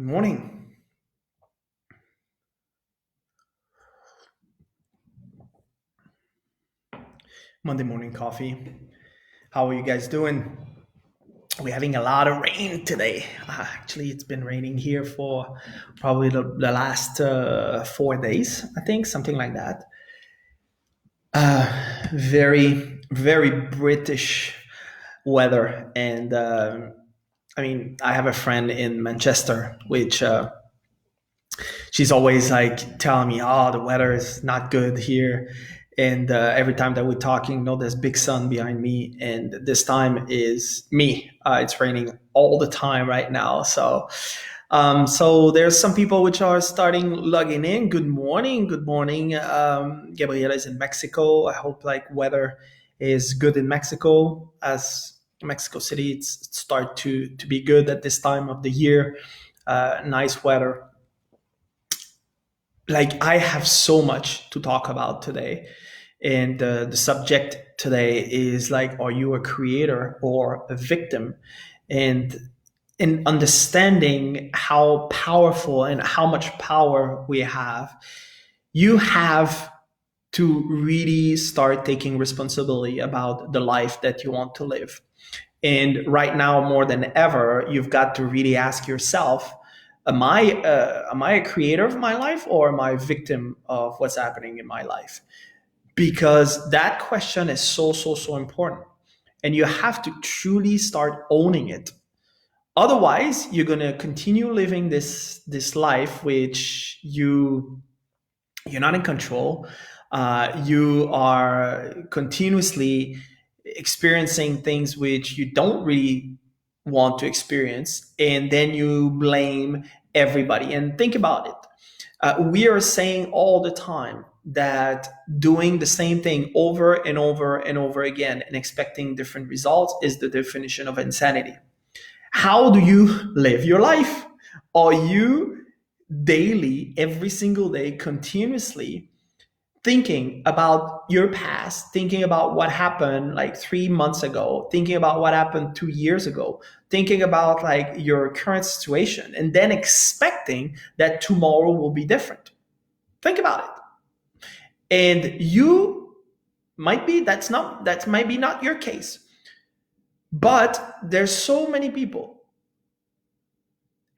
morning. Monday morning coffee. How are you guys doing? We're having a lot of rain today. Actually, it's been raining here for probably the last 4 days, I think, something like that. Very, very British weather. And I have a friend in Manchester, which she's always like telling me, "Oh, the weather is not good here." And every time that we're talking, there's big sun behind me, and this time is me. It's raining all the time right now, so there's some people which are starting logging in. Good morning, good morning. Gabriela is in Mexico. I hope like weather is good in Mexico, as Mexico City it's start to be good at this time of the year. Nice weather. Like I have so much to talk about today, and the subject today is like, are you a creator or a victim? And in understanding how powerful and how much power we have, you have to really start taking responsibility about the life that you want to live. And right now, more than ever, you've got to really ask yourself, am I a creator of my life, or am I a victim of what's happening in my life? Because that question is so important. And you have to truly start owning it. Otherwise, you're going to continue living this life which you're not in control. You are continuously experiencing things which you don't really want to experience, and then you blame everybody. And think about it. We are saying all the time that doing the same thing over and over and over again and expecting different results is the definition of insanity. How do you live your life? Are you daily, every single day, continuously thinking about your past, thinking about what happened like 3 months ago, thinking about what happened 2 years ago, thinking about like your current situation, and then expecting that tomorrow will be different? Think about it. And you might be, that might be not your case, but there's so many people,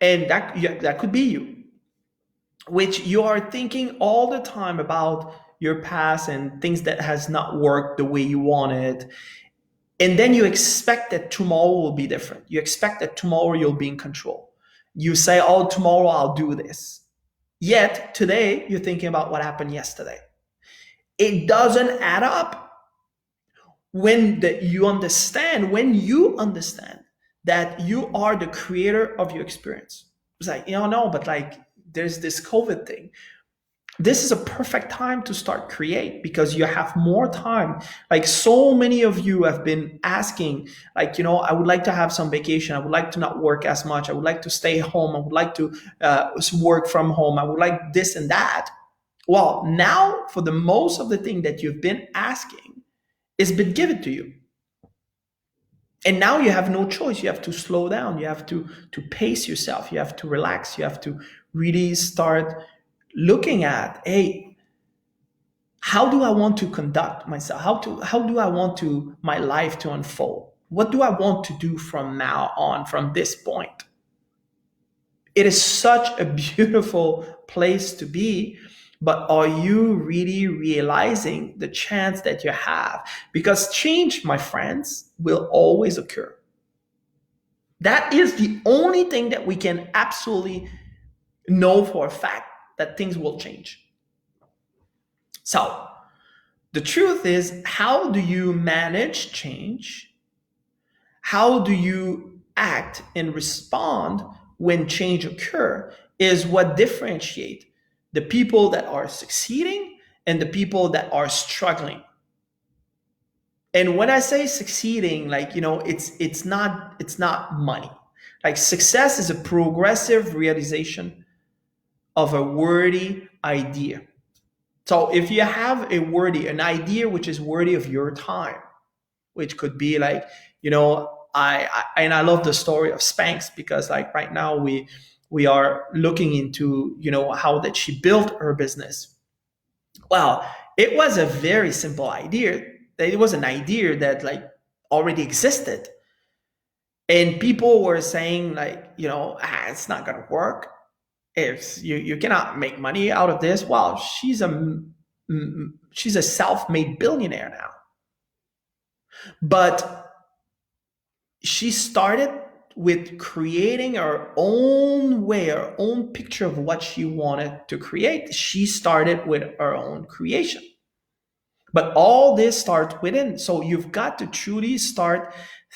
and that, yeah, that could be you, which you are thinking all the time about your past and things that has not worked the way you wanted. And then you expect that tomorrow will be different. You expect that tomorrow you'll be in control. You say, oh, tomorrow I'll do this. Yet today you're thinking about what happened yesterday. It doesn't add up. When you understand that you are the creator of your experience. It's like, no, but like there's this COVID thing. This is a perfect time to start create, because you have more time. Like so many of you have been asking, like, I would like to have some vacation. I would like to not work as much. I would like to stay home. I would like to work from home. I would like this and that. Well, now for the most of the thing that you've been asking is been given to you. And now you have no choice. You have to slow down. You have to pace yourself. You have to relax. You have to really start looking at, hey, how do I want to conduct myself? How do I want to my life to unfold? What do I want to do from now on, from this point? It is such a beautiful place to be, but are you really realizing the chance that you have? Because change, my friends, will always occur. That is the only thing that we can absolutely know for a fact, that things will change. So the truth is, how do you manage change? How do you act and respond when change occur is what differentiate the people that are succeeding and the people that are struggling. And when I say succeeding, like, it's not money. Like success is a progressive realization of a worthy idea. So if you have an idea which is worthy of your time, which could be like, I love the story of Spanx, because like right now we are looking into, how that she built her business. Well, it was a very simple idea. It was an idea that like already existed, and people were saying like, it's not gonna work. If you cannot make money out of this. Well, she's a self-made billionaire now, but she started with creating her own way, her own picture of what she wanted to create. She started with her own creation. But all this starts within. So you've got to truly start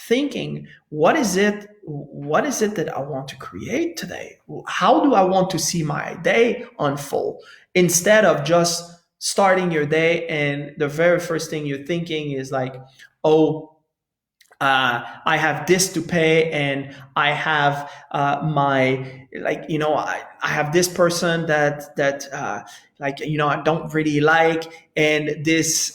thinking, what is it that I want to create today? How do I want to see my day unfold? Instead of just starting your day and the very first thing you're thinking is like, oh, I have this to pay, and I have my, like, I have this person that like, I don't really like, and this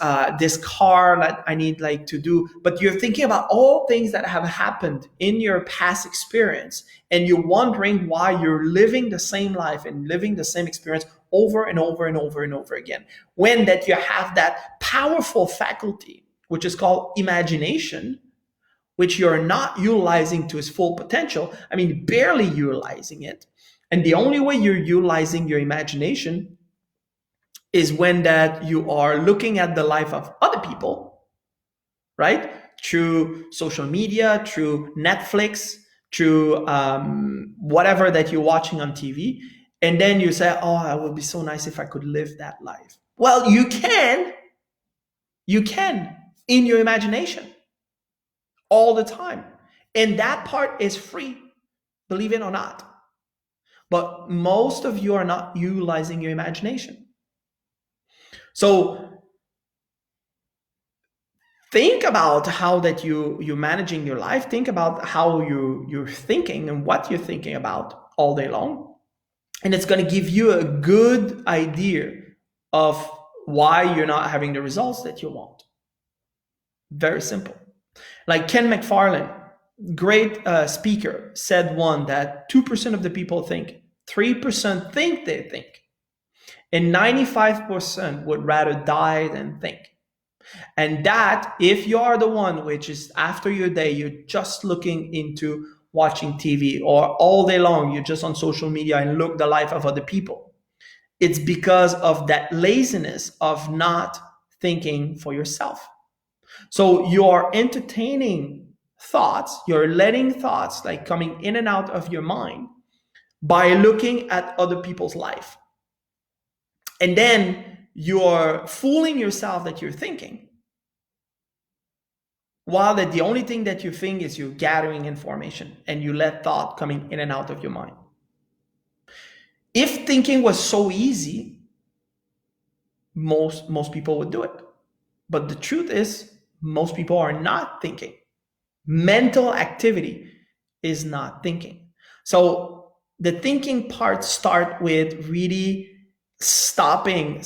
car that I need like to do. But you're thinking about all things that have happened in your past experience, and you're wondering why you're living the same life and living the same experience over and over and over and over again, when that you have that powerful faculty, which is called imagination, which you're not utilizing to its full potential. I mean, barely utilizing it. And the only way you're utilizing your imagination is when that you are looking at the life of other people, right? Through social media, through Netflix, through whatever that you're watching on TV. And then you say, oh, it would be so nice if I could live that life. Well, you can in your imagination all the time. And that part is free, believe it or not. But most of you are not utilizing your imagination. So think about how that you're managing your life. Think about how you're thinking and what you're thinking about all day long. And it's going to give you a good idea of why you're not having the results that you want. Very simple. Like Ken McFarland, great speaker, said one that 2% of the people think, 3% think they think, and 95% would rather die than think. And that, if you are the one which is after your day, you're just looking into watching TV, or all day long you're just on social media and look the life of other people, it's because of that laziness of not thinking for yourself. So you're entertaining thoughts, you're letting thoughts like coming in and out of your mind by looking at other people's life. And then you're fooling yourself that you're thinking, while that the only thing that you think is you're gathering information, and you let thought coming in and out of your mind. If thinking was so easy, most people would do it. But the truth is, most people are not thinking. Mental activity is not thinking. So the thinking part start with really stopping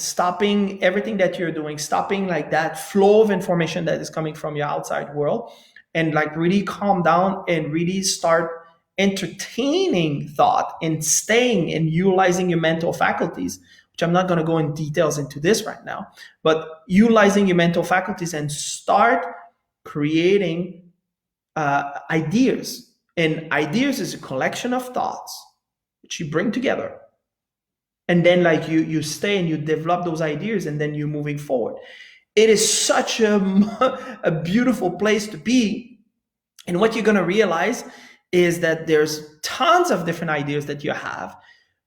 everything that you're doing, stopping like that flow of information that is coming from your outside world, and like really calm down and really start entertaining thought and staying and utilizing your mental faculties, which I'm not going to go in details into this right now, but utilizing your mental faculties and start creating ideas. And ideas is a collection of thoughts which you bring together, and then like you stay and you develop those ideas, and then you're moving forward. It is such a beautiful place to be. And what you're going to realize is that there's tons of different ideas that you have,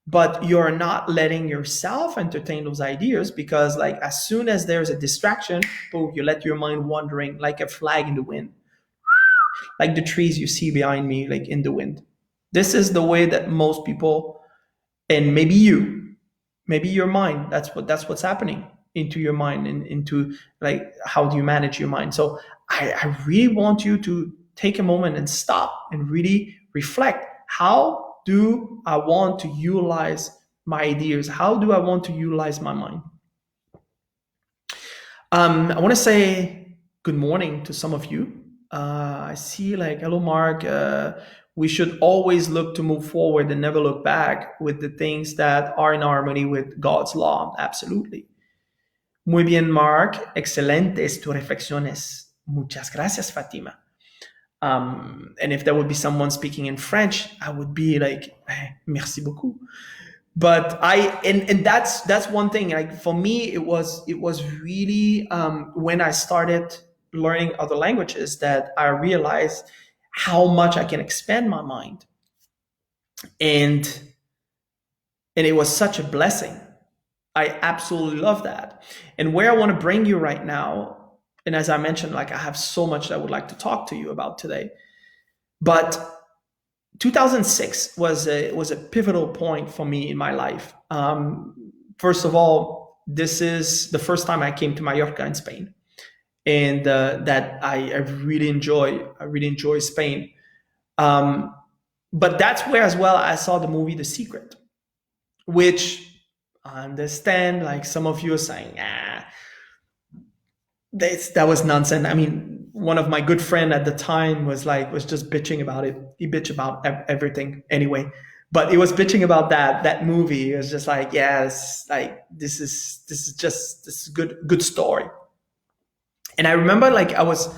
but you're not letting yourself entertain those ideas, because like as soon as there's a distraction, boom, you let your mind wandering like a flag in the wind, like the trees you see behind me, like in the wind. This is the way that most people, and maybe your mind, that's what's happening into your mind, and into like how do you manage your mind. So I really want you to take a moment and stop and really reflect. How do I want to utilize my ideas? How do I want to utilize my mind? I want to say good morning to some of you. I see like, hello, Mark. We should always look to move forward and never look back with the things that are in harmony with God's law. Absolutely. Muy bien, Mark. Excelentes tus reflexiones. Muchas gracias, Fatima. And if there would be someone speaking in French, I would be like, merci beaucoup. But and that's one thing. Like for me, it was really when I started learning other languages that I realized how much I can expand my mind, and it was such a blessing. I absolutely love that. And where I want to bring you right now, and as I mentioned, like I have so much that I would like to talk to you about today, but 2006 was a pivotal point for me in my life. First of all, this is the first time I came to Mallorca in Spain, and that I really enjoy. I really enjoy Spain. Um, but that's where as well I saw the movie The Secret, which I understand. Like some of you are saying, that was nonsense. I mean, one of my good friend at the time was just bitching about it. He bitched about everything anyway, but he was bitching about that movie. It was just like, yeah, it's like this is good story. And I remember like I was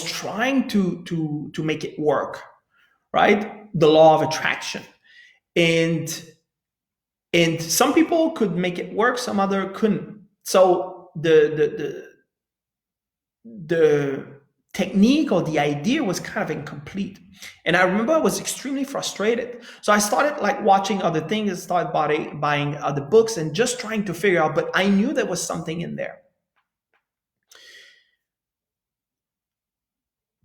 trying to make it work, right? The law of attraction, and some people could make it work, some other couldn't. So the technique or the idea was kind of incomplete. And I remember I was extremely frustrated. So I started like watching other things, started buying other books and just trying to figure out, but I knew there was something in there.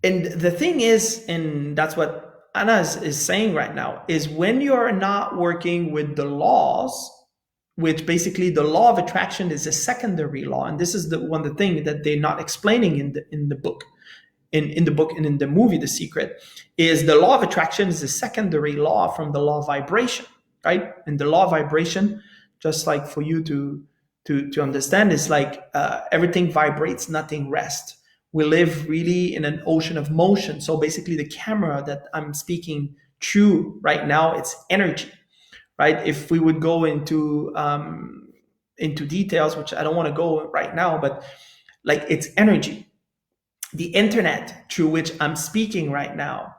And the thing is, and that's what Anna is saying right now, is when you're not working with the laws, which basically the law of attraction is a secondary law, and this is the thing that they're not explaining in the book, in the book and in the movie The Secret, is the law of attraction is a secondary law from the law of vibration, right? And the law of vibration, just like for you to understand, is like everything vibrates, nothing rests. We live really in an ocean of motion. So basically, the camera that I'm speaking through right now, it's energy, right? If we would go into details, which I don't want to go right now, but like it's energy. The internet through which I'm speaking right now,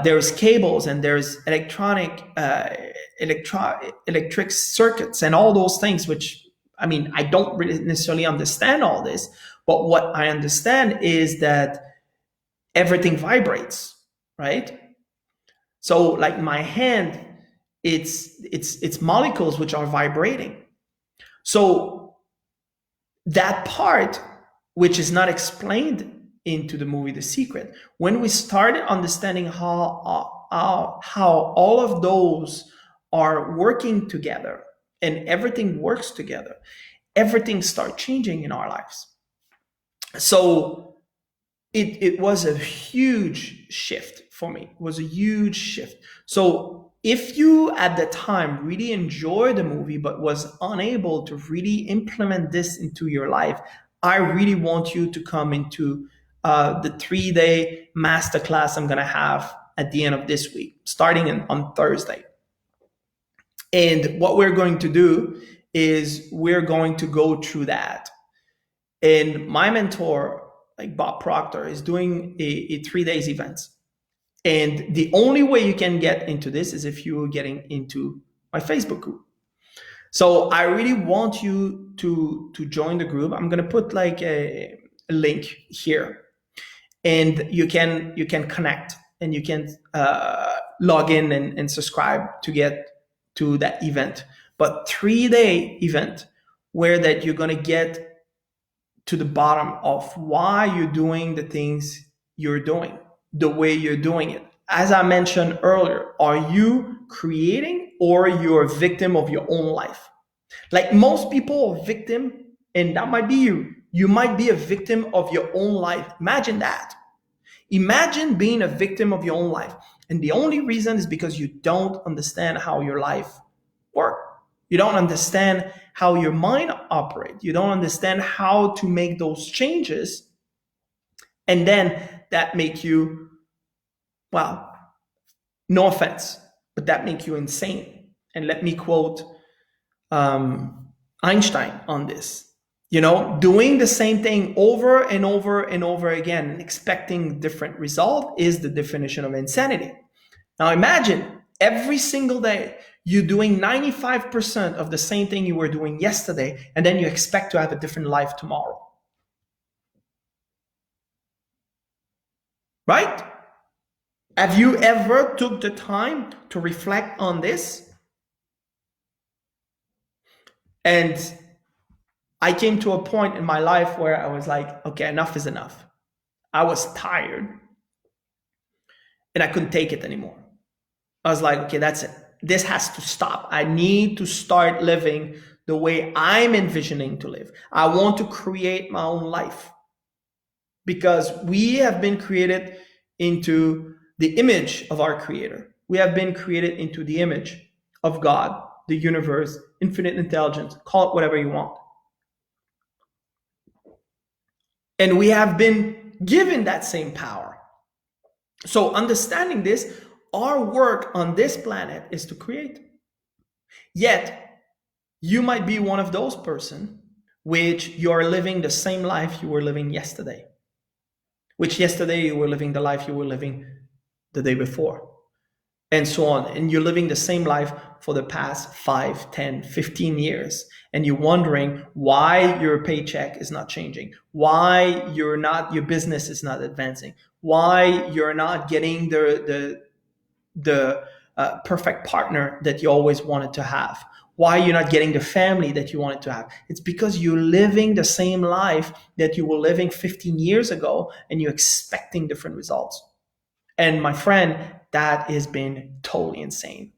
there's cables and there's electric circuits and all those things, which I mean, I don't really necessarily understand all this, but what I understand is that everything vibrates, right? So like my hand, it's molecules which are vibrating. So that part, which is not explained into the movie The Secret, when we started understanding how all of those are working together and everything works together, everything starts changing in our lives. So it was a huge shift for me. It was a huge shift. So if you at the time really enjoyed the movie but was unable to really implement this into your life, I really want you to come into the 3-day masterclass I'm going to have at the end of this week, starting on Thursday. And what we're going to do is we're going to go through that. And my mentor, like Bob Proctor, is doing a 3 days event. And the only way you can get into this is if you're getting into my Facebook group. So I really want you to join the group. I'm going to put like a link here, and you can connect and you can log in and subscribe to get to that event. But 3-day event where that you're going to get to the bottom of why you're doing the things you're doing, the way you're doing it. As I mentioned earlier, are you creating or you're a victim of your own life? Like most people are victim, and that might be you. You might be a victim of your own life. Imagine that. Imagine being a victim of your own life. And the only reason is because you don't understand how your life works. You don't understand how your mind operates. You don't understand how to make those changes. And then that make you, well, No offense, but that makes you insane. And let me quote Einstein on this. Doing the same thing over and over and over again, expecting different result is the definition of insanity. Now imagine every single day you doing 95% of the same thing you were doing yesterday, and then you expect to have a different life tomorrow. Right? Have you ever took the time to reflect on this? And I came to a point in my life where I was like, okay, enough is enough. I was tired and I couldn't take it anymore. I was like, okay, that's it. This has to stop. I need to start living the way I'm envisioning to live. I want to create my own life, because we have been created into the image of our creator. We have been created into the image of God, the universe, infinite intelligence, call it whatever you want. And we have been given that same power. So understanding this, our work on this planet is to create. Yet, you might be one of those person which you are living the same life you were living yesterday. Which yesterday you were living the life you were living the day before. And so on. And you're living the same life for the past 5, 10, 15 years. And you're wondering why your paycheck is not changing, why your business is not advancing, why you're not getting the perfect partner that you always wanted to have, why you're not getting the family that you wanted to have. It's because you're living the same life that you were living 15 years ago, and you're expecting different results. And my friend, that has been totally insane.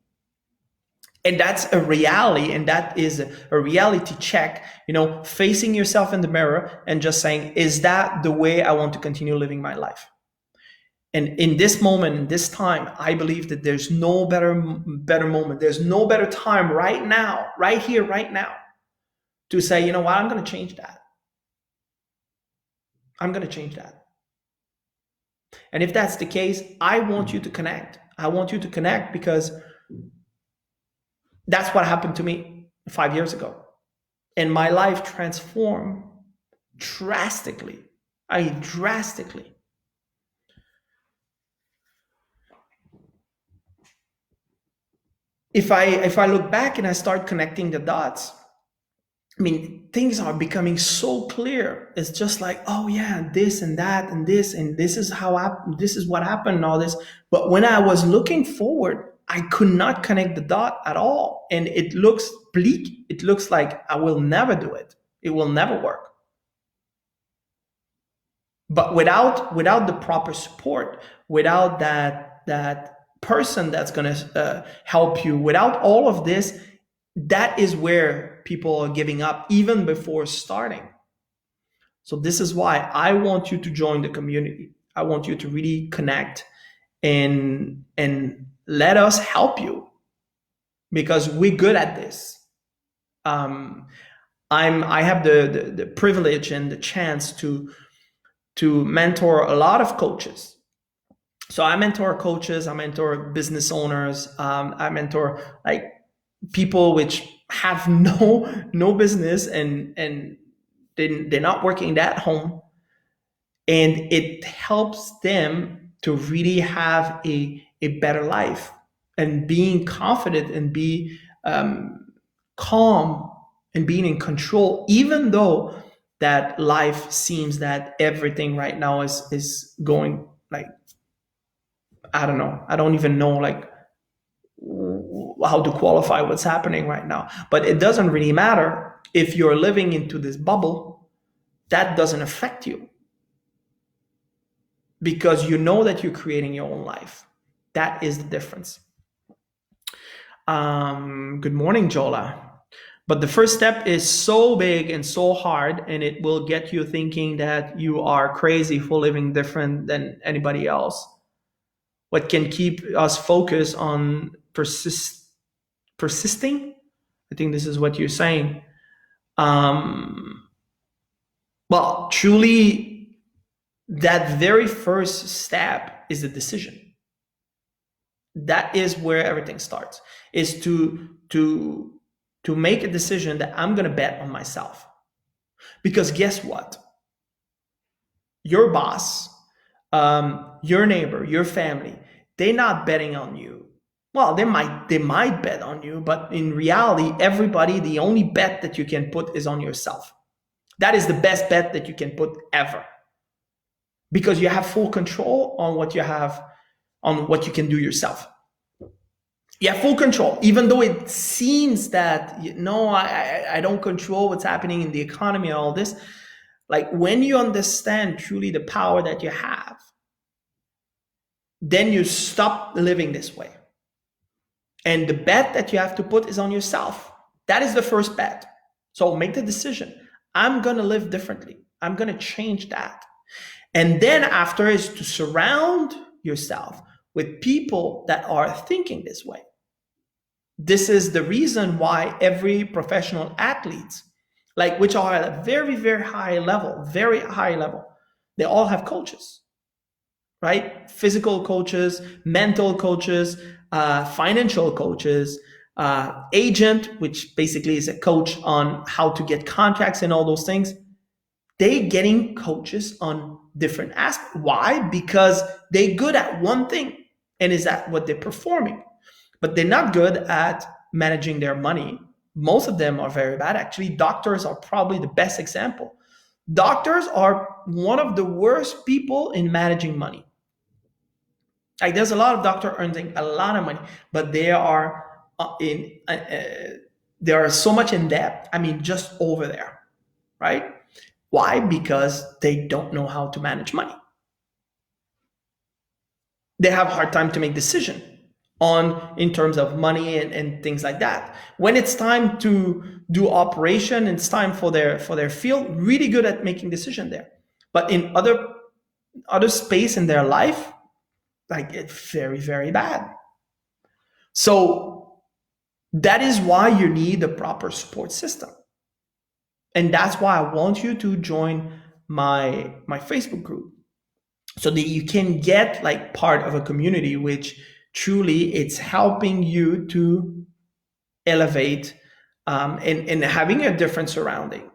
And that's a reality, and that is a reality check, facing yourself in the mirror and just saying, is that the way I want to continue living my life? And in this moment, in this time, I believe that there's no better moment. There's no better time right now, right here, right now, to say, you know what, I'm going to change that. I'm going to change that. And if that's the case, I want you to connect. I want you to connect, because that's what happened to me 5 years ago. And my life transformed drastically. Drastically. If I look back and I start connecting the dots, things are becoming so clear. It's just like, oh yeah, this and that and this is this is what happened and all this. But when I was looking forward, I could not connect the dot at all. And it looks bleak. It looks like I will never do it. It will never work. But without the proper support, without that person that's going to help you, without all of this, that is where people are giving up even before starting. So this is why I want you to join the community. I want you to really connect and let us help you, because we're good at this. I have the privilege and the chance to mentor a lot of coaches. So I mentor coaches, I mentor business owners, I mentor like people which have no business, and they're not working at home, and it helps them to really have a better life, and being confident and be calm and being in control, even though that life seems that everything right now is going like, I don't know. I don't even know like how to qualify what's happening right now. But it doesn't really matter if you're living into this bubble. That doesn't affect you, because you know that you're creating your own life. That is the difference. Good morning, Jola. But the first step is so big and so hard, and it will get you thinking that you are crazy for living different than anybody else. What can keep us focused on persisting? I think this is what you're saying. Well, truly, that very first step is the decision. That is where everything starts, is to make a decision that I'm going to bet on myself. Because guess what? Your boss, your neighbor, your family, they're not betting on you. Well, they might bet on you, but in reality, everybody, the only bet that you can put is on yourself. That is the best bet that you can put ever, because you have full control on what you can do yourself. You have full control, even though it seems that I don't control what's happening in the economy and all this. Like, when you understand truly the power that you have, then you stop living this way. And the bet that you have to put is on yourself. That is the first bet. So make the decision. I'm going to live differently. I'm going to change that. And then after is to surround yourself with people that are thinking this way. This is the reason why every professional athlete, like, which are at a very, very high level, they all have coaches, right? Physical coaches, mental coaches, financial coaches, agent, which basically is a coach on how to get contracts and all those things. They getting coaches on different aspects. Why? Because they're good at one thing, and is that what they're performing. But they're not good at managing their money. Most of them are very bad. Actually, doctors are probably the best example. Doctors are one of the worst people in managing money. Like, there's a lot of doctors earning a lot of money, but they are they are so much in debt. I mean, just over there, right? Why? Because they don't know how to manage money. They have a hard time to make decision in terms of money and things like that. When it's time to do operation, it's time for their field, really good at making decision there. But in other space in their life, like, it's very, very bad. So that is why you need a proper support system. And that's why I want you to join my Facebook group, so that you can get like part of a community which truly it's helping you to elevate, and having a different surrounding.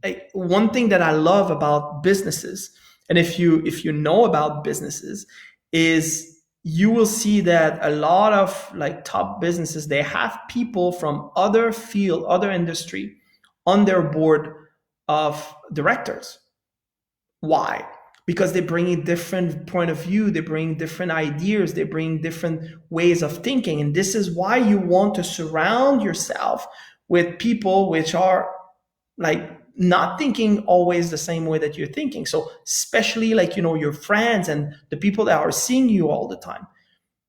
Like, one thing that I love about businesses, and if you know about businesses, is you will see that a lot of like top businesses, they have people from other field, other industry on their board of directors. Why? Because they bring a different point of view, they bring different ideas, they bring different ways of thinking. And this is why you want to surround yourself with people which are like not thinking always the same way that you're thinking. So especially like, your friends and the people that are seeing you all the time.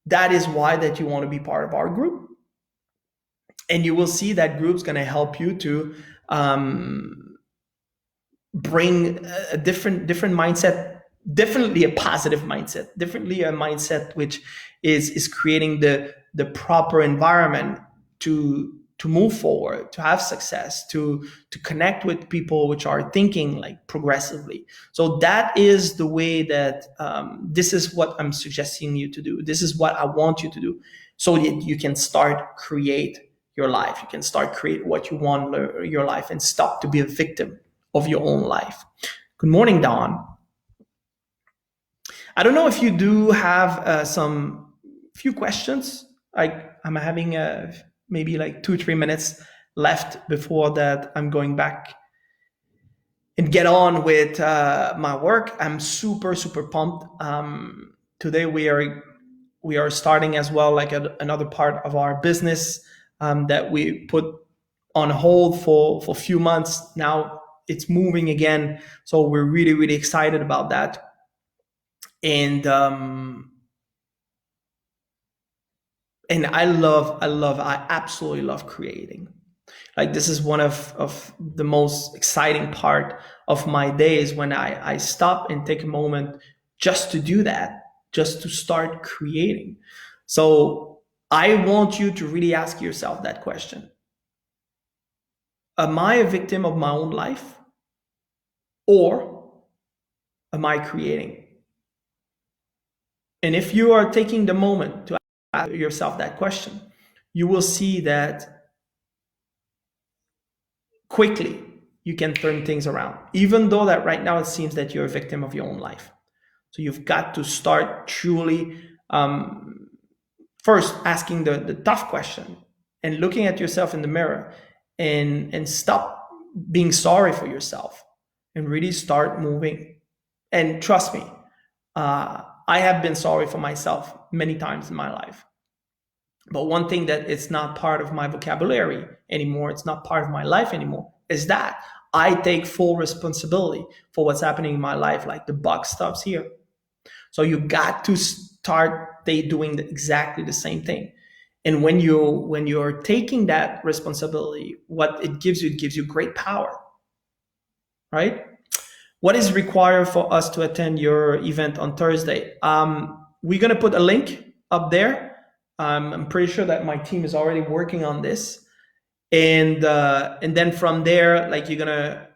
That is why that you want to be part of our group. And you will see that group's going to help you to bring a different mindset, definitely a positive mindset, definitely a mindset which is creating the proper environment to move forward, to have success, to connect with people which are thinking like progressively. So that is the way that this is what I'm suggesting you to do. This is what I want you to do, so that you can start create your life. You can start create what you want your life, and stop to be a victim of your own life. Good morning, Don. I don't know if you do have some few questions. I'm having maybe like 2-3 minutes left before that. I'm going back and get on with my work. I'm super, super pumped. Today we are starting as well, like another part of our business that we put on hold for a few months. Now it's moving again. So we're really, really excited about that. And I absolutely love creating. Like, this is one of the most exciting part of my days, when I stop and take a moment just to do that, just to start creating. So I want you to really ask yourself that question. Am I a victim of my own life, or am I creating? And if you are taking the moment to ask yourself that question, you will see that quickly you can turn things around, even though that right now it seems that you're a victim of your own life. So you've got to start truly, first asking the tough question and looking at yourself in the mirror, and stop being sorry for yourself and really start moving. And trust me, I have been sorry for myself many times in my life. But one thing that it's not part of my vocabulary anymore, it's not part of my life anymore, is that I take full responsibility for what's happening in my life. Like, the buck stops here. So you got to start doing exactly the same thing. And when you're taking that responsibility, what it gives you great power, right? What is required for us to attend your event on Thursday? We're gonna put a link up there. I'm pretty sure that my team is already working on this, and then from there, like, you're gonna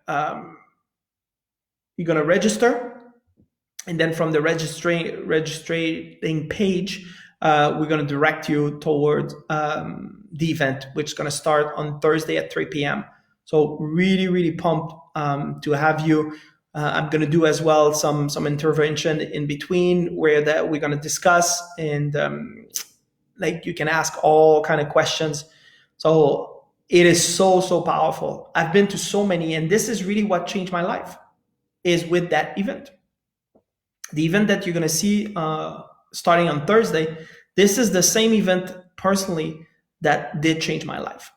register, and then from the registering page, we're going to direct you toward the event, which is going to start on Thursday at 3 p.m. So really, really pumped to have you. I'm going to do as well some intervention in between, where that we're going to discuss, and like, you can ask all kind of questions. So it is so powerful. I've been to so many, and this is really what changed my life, is with that event. The event that you're going to see starting on Thursday, this is the same event personally that did change my life.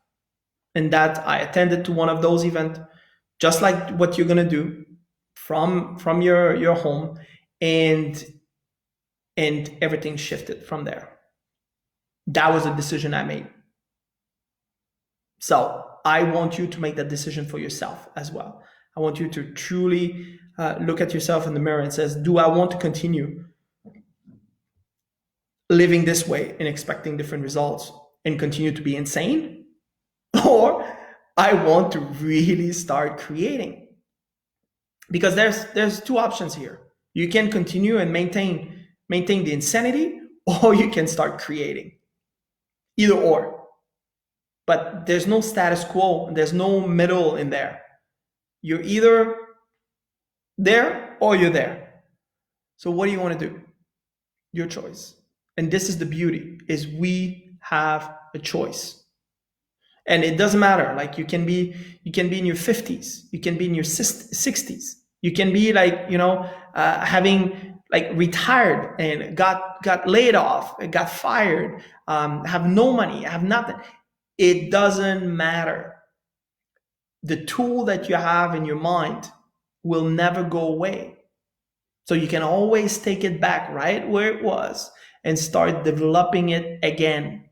And that I attended to one of those events, just like what you're going to do from your home, and everything shifted from there. That was a decision I made. So I want you to make that decision for yourself as well. I want you to truly look at yourself in the mirror and says, do I want to continue living this way and expecting different results and continue to be insane? Or I want to really start creating? Because there's two options here. You can continue and maintain the insanity, or you can start creating. Either or. But there's no status quo. There's no middle in there. You're either there or you're there. So what do you want to do? Your choice. And this is the beauty, is we have a choice. And it doesn't matter. Like, you can be in your 50s, you can be in your 60s, you can be like, having like retired and got laid off, got fired, have no money, have nothing. It doesn't matter. The tool that you have in your mind will never go away. So you can always take it back right where it was and start developing it again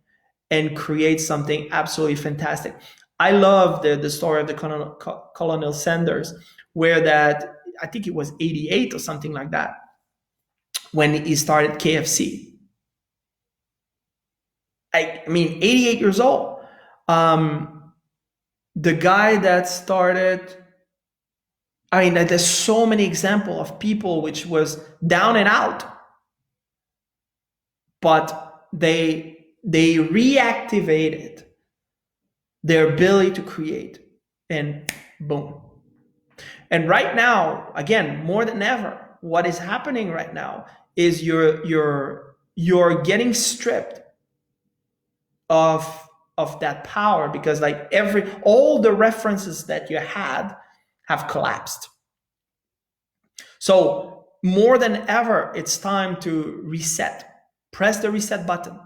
and create something absolutely fantastic. I love the story of the Colonel Sanders, where that, I think it was 88 or something like that, when he started KFC. I mean, 88 years old. The guy that started, I mean, there's so many examples of people which was down and out, but they reactivated their ability to create, and boom. And right now, again, more than ever, what is happening right now is you're getting stripped of that power, because like all the references that you had have collapsed. So more than ever, it's time to reset. Press the reset button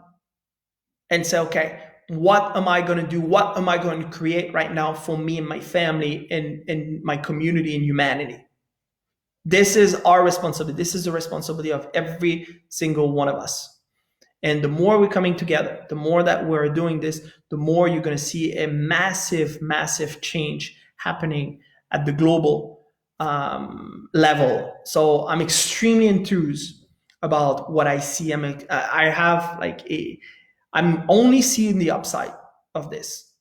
and say, okay, what am I going to do? What am I going to create right now for me and my family and my community and humanity? This is our responsibility. This is the responsibility of every single one of us. And the more we're coming together, the more that we're doing this, the more you're going to see a massive change happening at the global level. So I'm extremely enthused about what I see. I'm only seeing the upside of this.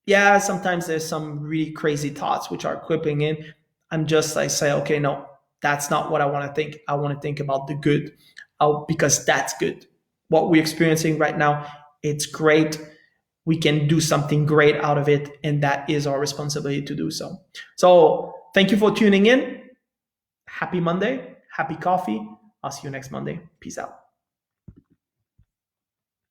Yeah, sometimes there's some really crazy thoughts which are creeping in. I say, okay, no, that's not what I want to think. I want to think about the good, because that's good. what we're experiencing right now, it's great. We can do something great out of it, and that is our responsibility to do so. So thank you for tuning in. Happy Monday. Happy coffee. I'll see you next Monday. Peace out.